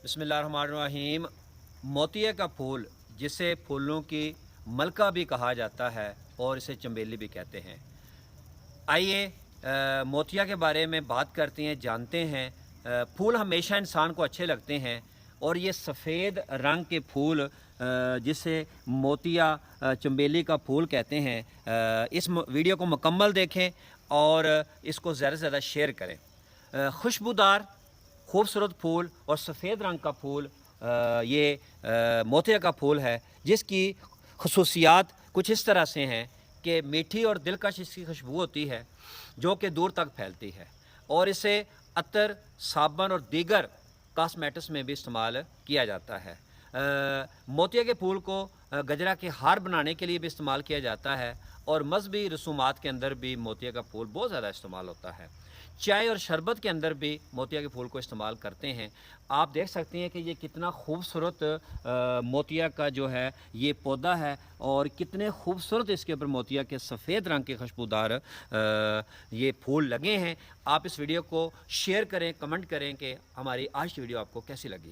बिस्मिल्लाहिर्रहमानिर्रहीम। मोतिया का फूल, जिसे फूलों की मलका भी कहा जाता है और इसे चंबेली भी कहते हैं। आइए मोतिया के बारे में बात करते हैं, जानते हैं। फूल हमेशा इंसान को अच्छे लगते हैं और ये सफ़ेद रंग के फूल जिसे मोतिया चंबेली का फूल कहते हैं, इस वीडियो को मुकम्मल देखें और इसको ज़्यादा से ज़्यादा शेयर करें। खुशबूदार खूबसूरत फूल और सफ़ेद रंग का फूल ये मोतिया का फूल है, जिसकी खसूसियात कुछ इस तरह से हैं कि मीठी और दिलकश इसकी खुशबू होती है जो कि दूर तक फैलती है, और इसे अतर, साबुन और दीगर कॉस्मेटिक्स में भी इस्तेमाल किया जाता है। मोतिया के फूल को गजरा के हार बनाने के लिए भी इस्तेमाल किया जाता है और मज़हबी रसूमात के अंदर भी मोतिया का फूल बहुत ज़्यादा इस्तेमाल होता है। चाय और शरबत के अंदर भी मोतिया के फूल को इस्तेमाल करते हैं। आप देख सकते हैं कि ये कितना खूबसूरत मोतिया का जो है ये पौधा है और कितने खूबसूरत इसके ऊपर मोतिया के सफ़ेद रंग के खुशबूदार ये फूल लगे हैं। आप इस वीडियो को शेयर करें, कमेंट करें कि हमारी आज की वीडियो आपको कैसी लगी।